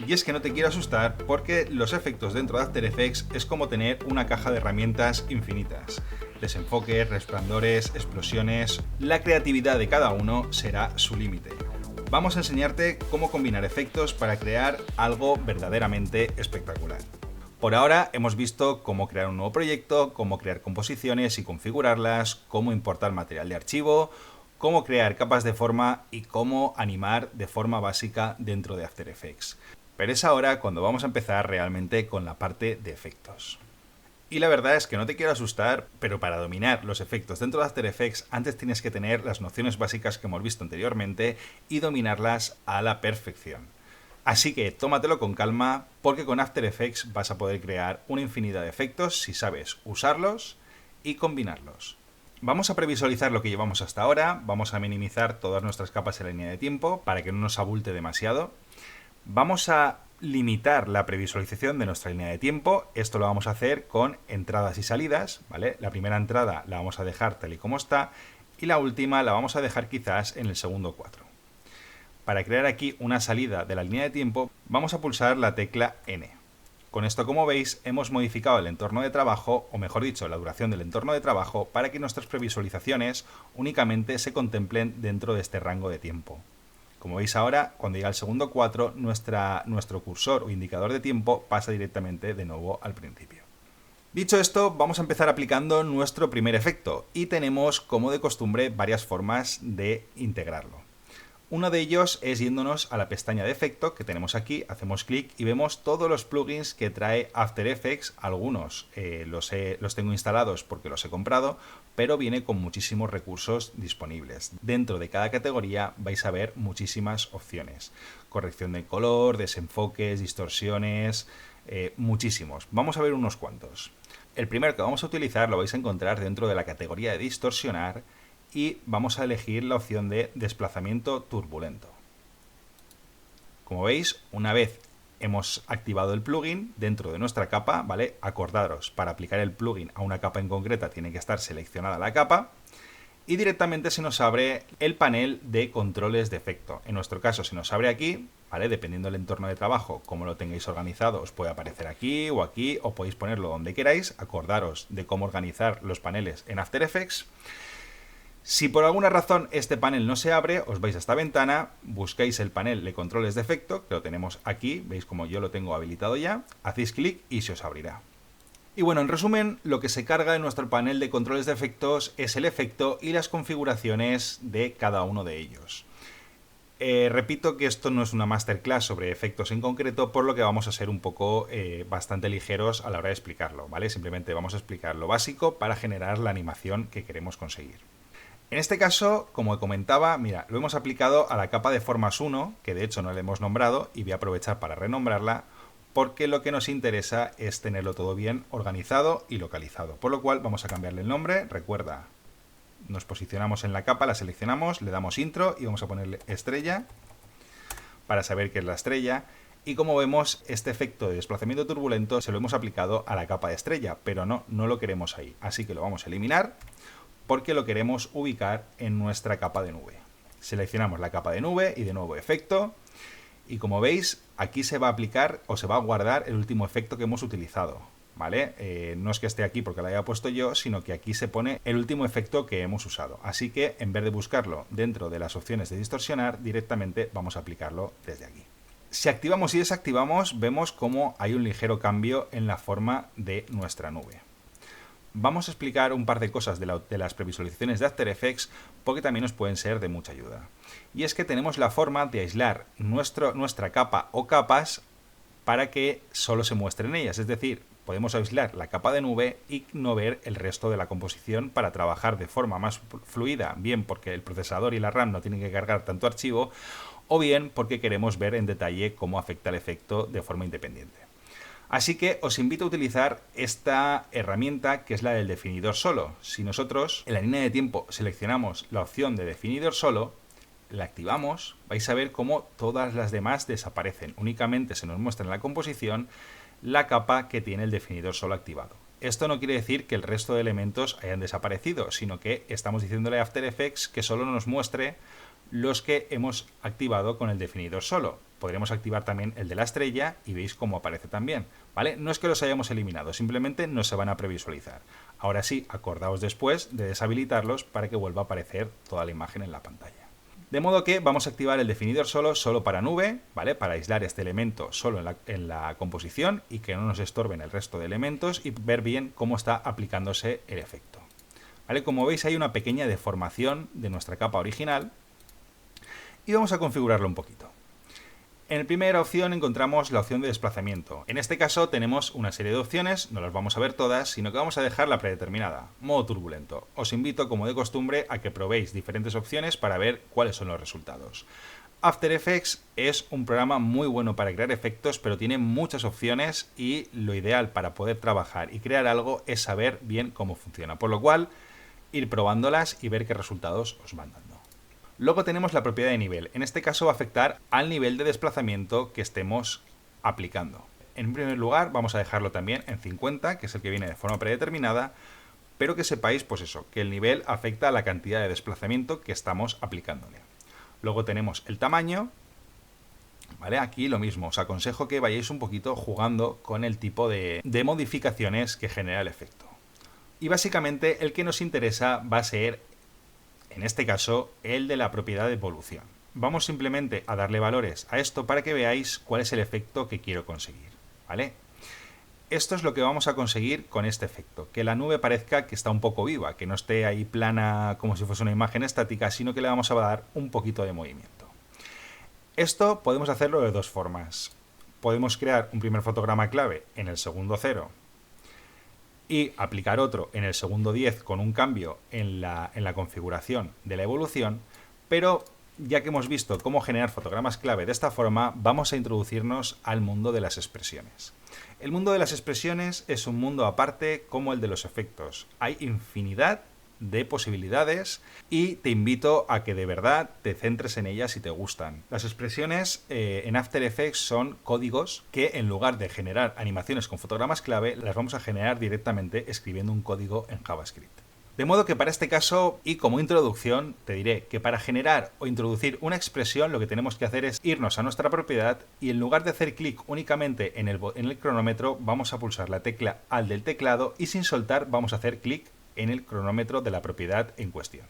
Y es que no te quiero asustar porque los efectos dentro de After Effects es como tener una caja de herramientas infinitas. Desenfoques, resplandores, explosiones... La creatividad de cada uno será su límite. Vamos a enseñarte cómo combinar efectos para crear algo verdaderamente espectacular. Por ahora hemos visto cómo crear un nuevo proyecto, cómo crear composiciones y configurarlas, cómo importar material de archivo, cómo crear capas de forma y cómo animar de forma básica dentro de After Effects. Pero es ahora cuando vamos a empezar realmente con la parte de efectos. Y la verdad es que no te quiero asustar, pero para dominar los efectos dentro de After Effects antes tienes que tener las nociones básicas que hemos visto anteriormente y dominarlas a la perfección. Así que tómatelo con calma porque con After Effects vas a poder crear una infinidad de efectos si sabes usarlos y combinarlos. Vamos a previsualizar lo que llevamos hasta ahora, vamos a minimizar todas nuestras capas en la línea de tiempo para que no nos abulte demasiado. Vamos a limitar la previsualización de nuestra línea de tiempo. Esto lo vamos a hacer con entradas y salidas, ¿vale? La primera entrada la vamos a dejar tal y como está y la última la vamos a dejar quizás en el segundo cuadro. Para crear aquí una salida de la línea de tiempo vamos a pulsar la tecla N. Con esto, como veis, hemos modificado el entorno de trabajo, o mejor dicho, la duración del entorno de trabajo para que nuestras previsualizaciones únicamente se contemplen dentro de este rango de tiempo. Como veis ahora, cuando llega al segundo cuadro, nuestro cursor o indicador de tiempo pasa directamente de nuevo al principio. Dicho esto, vamos a empezar aplicando nuestro primer efecto y tenemos, como de costumbre, varias formas de integrarlo. Uno de ellos es yéndonos a la pestaña de efecto que tenemos aquí, hacemos clic y vemos todos los plugins que trae After Effects. Algunos los tengo instalados porque los he comprado, pero viene con muchísimos recursos disponibles. Dentro de cada categoría vais a ver muchísimas opciones. Corrección de color, desenfoques, distorsiones, muchísimos. Vamos a ver unos cuantos. El primero que vamos a utilizar lo vais a encontrar dentro de la categoría de distorsionar y vamos a elegir la opción de desplazamiento turbulento. Como veis, una vez hemos activado el plugin dentro de nuestra capa, ¿vale? Acordaros, para aplicar el plugin a una capa en concreta tiene que estar seleccionada la capa y directamente se nos abre el panel de controles de efecto. En nuestro caso se nos abre aquí, ¿vale? Dependiendo del entorno de trabajo, como lo tengáis organizado, os puede aparecer aquí, o podéis ponerlo donde queráis. Acordaros de cómo organizar los paneles en After Effects. Si por alguna razón este panel no se abre, os vais a esta ventana, buscáis el panel de controles de efecto, que lo tenemos aquí, veis como yo lo tengo habilitado ya, hacéis clic y se os abrirá. Y bueno, en resumen, lo que se carga en nuestro panel de controles de efectos es el efecto y las configuraciones de cada uno de ellos. Repito que esto no es una masterclass sobre efectos en concreto, por lo que vamos a ser un poco bastante ligeros a la hora de explicarlo, ¿vale? Simplemente vamos a explicar lo básico para generar la animación que queremos conseguir. En este caso, como comentaba, mira, lo hemos aplicado a la capa de formas 1, que de hecho no le hemos nombrado, y voy a aprovechar para renombrarla, porque lo que nos interesa es tenerlo todo bien organizado y localizado. Por lo cual vamos a cambiarle el nombre. Recuerda, nos posicionamos en la capa, la seleccionamos, le damos intro y vamos a ponerle estrella para saber qué es la estrella. Y como vemos, este efecto de desplazamiento turbulento se lo hemos aplicado a la capa de estrella, pero no lo queremos ahí. Así que lo vamos a eliminar porque lo queremos ubicar en nuestra capa de nube. Seleccionamos la capa de nube y de nuevo efecto. Y como veis, aquí se va a aplicar o se va a guardar el último efecto que hemos utilizado, ¿vale? No es que esté aquí porque lo haya puesto yo, sino que aquí se pone el último efecto que hemos usado. Así que en vez de buscarlo dentro de las opciones de distorsionar, directamente vamos a aplicarlo desde aquí. Si activamos y desactivamos, vemos cómo hay un ligero cambio en la forma de nuestra nube. Vamos a explicar un par de cosas de las previsualizaciones de After Effects porque también nos pueden ser de mucha ayuda. Y es que tenemos la forma de aislar nuestra capa o capas para que solo se muestren ellas. Es decir, podemos aislar la capa de nube y no ver el resto de la composición para trabajar de forma más fluida, bien porque el procesador y la RAM no tienen que cargar tanto archivo, o bien porque queremos ver en detalle cómo afecta el efecto de forma independiente. Así que os invito a utilizar esta herramienta que es la del definidor solo. Si nosotros en la línea de tiempo seleccionamos la opción de definidor solo, la activamos, vais a ver cómo todas las demás desaparecen. Únicamente se nos muestra en la composición la capa que tiene el definidor solo activado. Esto no quiere decir que el resto de elementos hayan desaparecido, sino que estamos diciéndole a After Effects que solo nos muestre los que hemos activado con el definidor solo. Podremos activar también el de la estrella y veis cómo aparece también, ¿vale? No es que los hayamos eliminado, simplemente no se van a previsualizar. Ahora sí, acordaos después de deshabilitarlos para que vuelva a aparecer toda la imagen en la pantalla. De modo que vamos a activar el definidor solo para nube, ¿vale? Para aislar este elemento solo en la composición y que no nos estorben el resto de elementos y ver bien cómo está aplicándose el efecto. ¿Vale? Como veis hay una pequeña deformación de nuestra capa original y vamos a configurarlo un poquito. En la primera opción encontramos la opción de desplazamiento. En este caso tenemos una serie de opciones, no las vamos a ver todas, sino que vamos a dejar la predeterminada, modo turbulento. Os invito, como de costumbre, a que probéis diferentes opciones para ver cuáles son los resultados. After Effects es un programa muy bueno para crear efectos, pero tiene muchas opciones y lo ideal para poder trabajar y crear algo es saber bien cómo funciona. Por lo cual, ir probándolas y ver qué resultados os van dando. Luego tenemos la propiedad de nivel. En este caso va a afectar al nivel de desplazamiento que estemos aplicando. En primer lugar vamos a dejarlo también en 50, que es el que viene de forma predeterminada, pero que sepáis, pues eso, que el nivel afecta a la cantidad de desplazamiento que estamos aplicándole. Luego tenemos el tamaño, ¿vale? Aquí lo mismo, os aconsejo que vayáis un poquito jugando con el tipo de modificaciones que genera el efecto. Y básicamente el que nos interesa va a ser, en este caso, el de la propiedad de evolución. Vamos simplemente a darle valores a esto para que veáis cuál es el efecto que quiero conseguir, ¿vale? Esto es lo que vamos a conseguir con este efecto, que la nube parezca que está un poco viva, que no esté ahí plana como si fuese una imagen estática, sino que le vamos a dar un poquito de movimiento. Esto podemos hacerlo de dos formas. Podemos crear un primer fotograma clave en el segundo 0 y aplicar otro en el segundo 10 con un cambio en la configuración de la evolución, pero ya que hemos visto cómo generar fotogramas clave de esta forma, vamos a introducirnos al mundo de las expresiones. El mundo de las expresiones es un mundo aparte como el de los efectos. Hay infinidad de posibilidades y te invito a que de verdad te centres en ellas si te gustan. Las expresiones en After Effects son códigos que en lugar de generar animaciones con fotogramas clave, las vamos a generar directamente escribiendo un código en JavaScript. De modo que para este caso y como introducción te diré que para generar o introducir una expresión lo que tenemos que hacer es irnos a nuestra propiedad y en lugar de hacer clic únicamente en el cronómetro vamos a pulsar la tecla Alt del teclado y sin soltar vamos a hacer clic en el cronómetro de la propiedad en cuestión.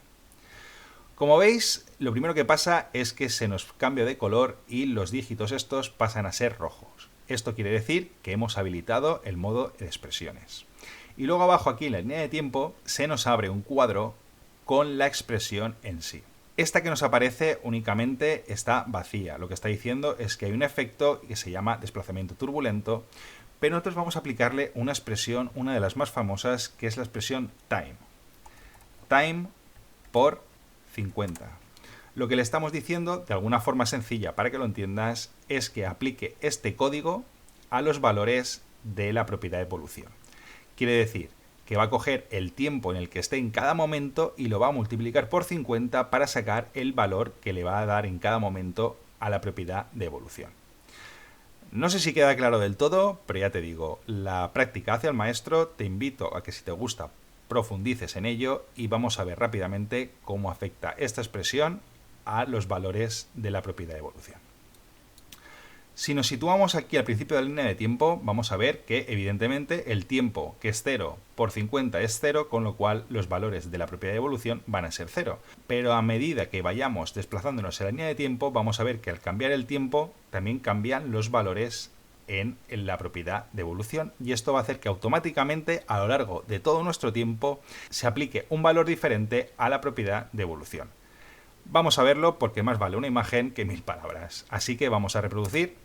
Como veis, lo primero que pasa es que se nos cambia de color y los dígitos estos pasan a ser rojos. Esto quiere decir que hemos habilitado el modo de expresiones. Y luego abajo aquí en la línea de tiempo se nos abre un cuadro con la expresión en sí. Esta que nos aparece únicamente está vacía. Lo que está diciendo es que hay un efecto que se llama desplazamiento turbulento, pero nosotros vamos a aplicarle una expresión, una de las más famosas, que es la expresión time. Time por 50. Lo que le estamos diciendo, de alguna forma sencilla para que lo entiendas, es que aplique este código a los valores de la propiedad de evolución. Quiere decir que va a coger el tiempo en el que esté en cada momento y lo va a multiplicar por 50 para sacar el valor que le va a dar en cada momento a la propiedad de evolución. No sé si queda claro del todo, pero ya te digo, la práctica hace al maestro. Te invito a que si te gusta profundices en ello y vamos a ver rápidamente cómo afecta esta expresión a los valores de la propiedad de evolución. Si nos situamos aquí al principio de la línea de tiempo, vamos a ver que evidentemente el tiempo que es 0 por 50 es 0, con lo cual los valores de la propiedad de evolución van a ser 0. Pero a medida que vayamos desplazándonos en la línea de tiempo, vamos a ver que al cambiar el tiempo también cambian los valores en la propiedad de evolución, y esto va a hacer que automáticamente a lo largo de todo nuestro tiempo se aplique un valor diferente a la propiedad de evolución. Vamos a verlo porque más vale una imagen que 1000 palabras. Así que vamos a reproducir.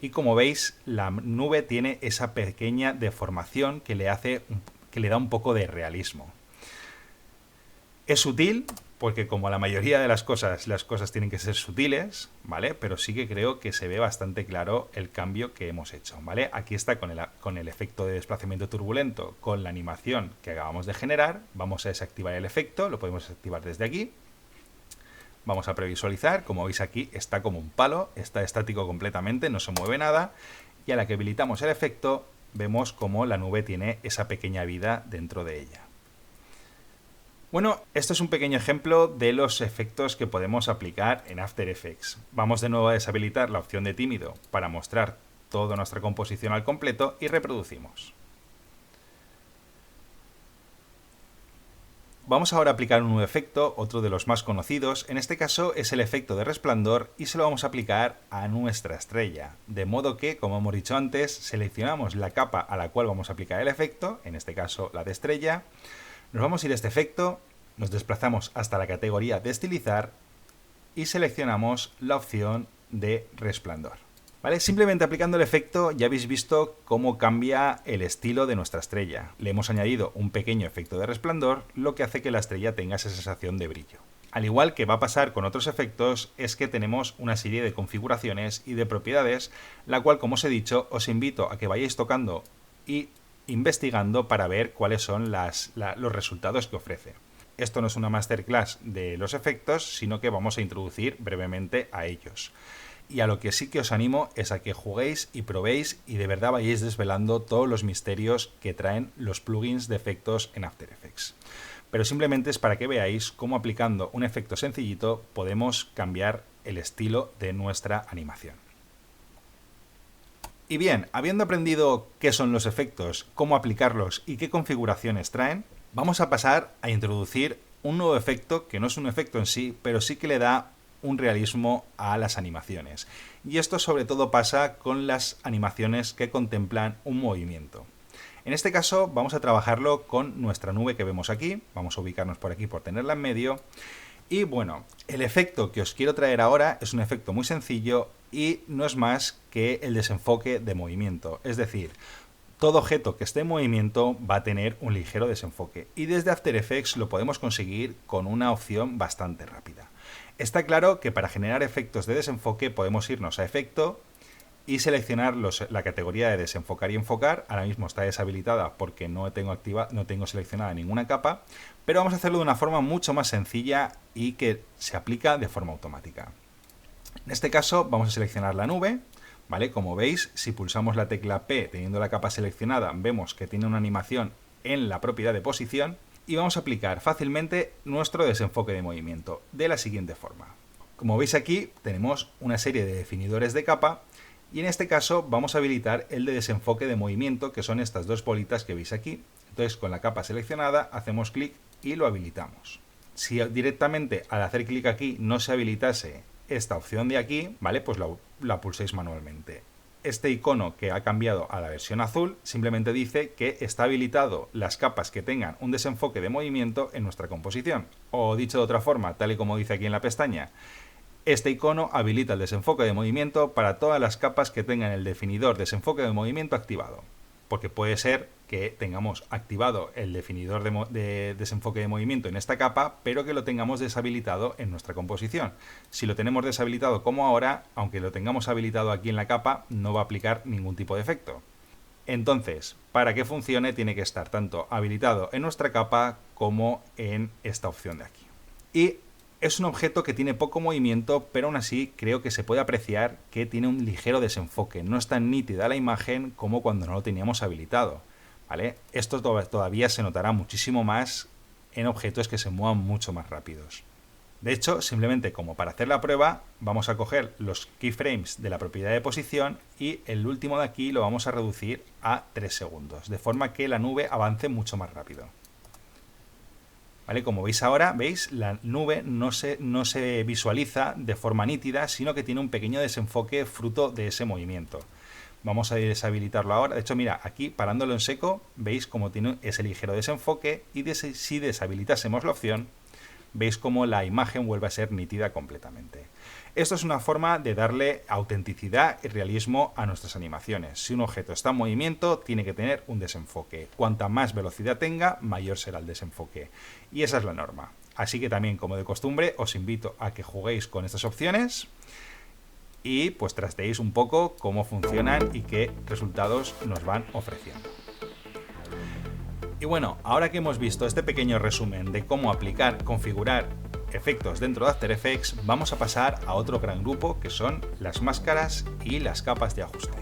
Y como veis, la nube tiene esa pequeña deformación que le da un poco de realismo. Es sutil, porque como la mayoría de las cosas tienen que ser sutiles, ¿vale? Pero sí que creo que se ve bastante claro el cambio que hemos hecho, ¿vale? Aquí está con el efecto de desplazamiento turbulento, con la animación que acabamos de generar. Vamos a desactivar el efecto, lo podemos desactivar desde aquí. Vamos a previsualizar, como veis aquí está como un palo, está estático completamente, no se mueve nada, y a la que habilitamos el efecto vemos como la nube tiene esa pequeña vida dentro de ella. Bueno, esto es un pequeño ejemplo de los efectos que podemos aplicar en After Effects. Vamos de nuevo a deshabilitar la opción de tímido para mostrar toda nuestra composición al completo y reproducimos. Vamos ahora a aplicar un nuevo efecto, otro de los más conocidos. En este caso es el efecto de resplandor y se lo vamos a aplicar a nuestra estrella. De modo que, como hemos dicho antes, seleccionamos la capa a la cual vamos a aplicar el efecto, en este caso la de estrella. Nos vamos a ir a este efecto, nos desplazamos hasta la categoría de estilizar y seleccionamos la opción de resplandor. ¿Vale? Simplemente aplicando el efecto ya habéis visto cómo cambia el estilo de nuestra estrella. Le hemos añadido un pequeño efecto de resplandor, lo que hace que la estrella tenga esa sensación de brillo. Al igual que va a pasar con otros efectos, es que tenemos una serie de configuraciones y de propiedades, la cual, como os he dicho, os invito a que vayáis tocando y investigando para ver cuáles son los resultados que ofrece. Esto no es una masterclass de los efectos, sino que vamos a introducir brevemente a ellos. Y a lo que sí que os animo es a que juguéis y probéis y de verdad vayáis desvelando todos los misterios que traen los plugins de efectos en After Effects. Pero simplemente es para que veáis cómo aplicando un efecto sencillito podemos cambiar el estilo de nuestra animación. Y bien, habiendo aprendido qué son los efectos, cómo aplicarlos y qué configuraciones traen, vamos a pasar a introducir un nuevo efecto que no es un efecto en sí, pero sí que le da un realismo a las animaciones. Y esto sobre todo pasa con las animaciones que contemplan un movimiento. En este caso vamos a trabajarlo con nuestra nube que vemos aquí. Vamos a ubicarnos por aquí por tenerla en medio. Y bueno, el efecto que os quiero traer ahora es un efecto muy sencillo y no es más que el desenfoque de movimiento. Es decir, todo objeto que esté en movimiento va a tener un ligero desenfoque. Y desde After Effects lo podemos conseguir con una opción bastante rápida. Está claro que para generar efectos de desenfoque podemos irnos a efecto y seleccionar la categoría de desenfocar y enfocar. Ahora mismo está deshabilitada porque no tengo seleccionada ninguna capa, pero vamos a hacerlo de una forma mucho más sencilla y que se aplica de forma automática. En este caso vamos a seleccionar la nube, ¿vale? Como veis, si pulsamos la tecla P teniendo la capa seleccionada, vemos que tiene una animación en la propiedad de posición. Y vamos a aplicar fácilmente nuestro desenfoque de movimiento de la siguiente forma. Como veis aquí tenemos una serie de definidores de capa y en este caso vamos a habilitar el de desenfoque de movimiento, que son estas dos bolitas que veis aquí. Entonces con la capa seleccionada hacemos clic y lo habilitamos. Si directamente al hacer clic aquí no se habilitase esta opción de aquí, ¿vale? Pues la pulséis manualmente. Este icono que ha cambiado a la versión azul simplemente dice que está habilitado las capas que tengan un desenfoque de movimiento en nuestra composición. O dicho de otra forma, tal y como dice aquí en la pestaña, este icono habilita el desenfoque de movimiento para todas las capas que tengan el definidor desenfoque de movimiento activado. Porque puede ser que tengamos activado el definidor de desenfoque de movimiento en esta capa, pero que lo tengamos deshabilitado en nuestra composición. Si lo tenemos deshabilitado como ahora, aunque lo tengamos habilitado aquí en la capa, no va a aplicar ningún tipo de efecto. Entonces, para que funcione tiene que estar tanto habilitado en nuestra capa como en esta opción de aquí. Y es un objeto que tiene poco movimiento, pero aún así creo que se puede apreciar que tiene un ligero desenfoque. No es tan nítida la imagen como cuando no lo teníamos habilitado, ¿vale? Esto todavía se notará muchísimo más en objetos que se muevan mucho más rápidos. De hecho, simplemente como para hacer la prueba, vamos a coger los keyframes de la propiedad de posición y el último de aquí lo vamos a reducir a 3 segundos, de forma que la nube avance mucho más rápido. ¿Vale? Como veis ahora, ¿veis? La nube no se visualiza de forma nítida, sino que tiene un pequeño desenfoque fruto de ese movimiento. Vamos a deshabilitarlo ahora. De hecho, mira, aquí parándolo en seco, veis cómo tiene ese ligero desenfoque y si deshabilitásemos la opción, veis cómo la imagen vuelve a ser nítida completamente. Esto es una forma de darle autenticidad y realismo a nuestras animaciones. Si un objeto está en movimiento, tiene que tener un desenfoque. Cuanta más velocidad tenga, mayor será el desenfoque. Y esa es la norma. Así que también, como de costumbre, os invito a que juguéis con estas opciones y pues trasteéis un poco cómo funcionan y qué resultados nos van ofreciendo. Y bueno, ahora que hemos visto este pequeño resumen de cómo aplicar, configurar efectos dentro de After Effects, vamos a pasar a otro gran grupo que son las máscaras y las capas de ajuste.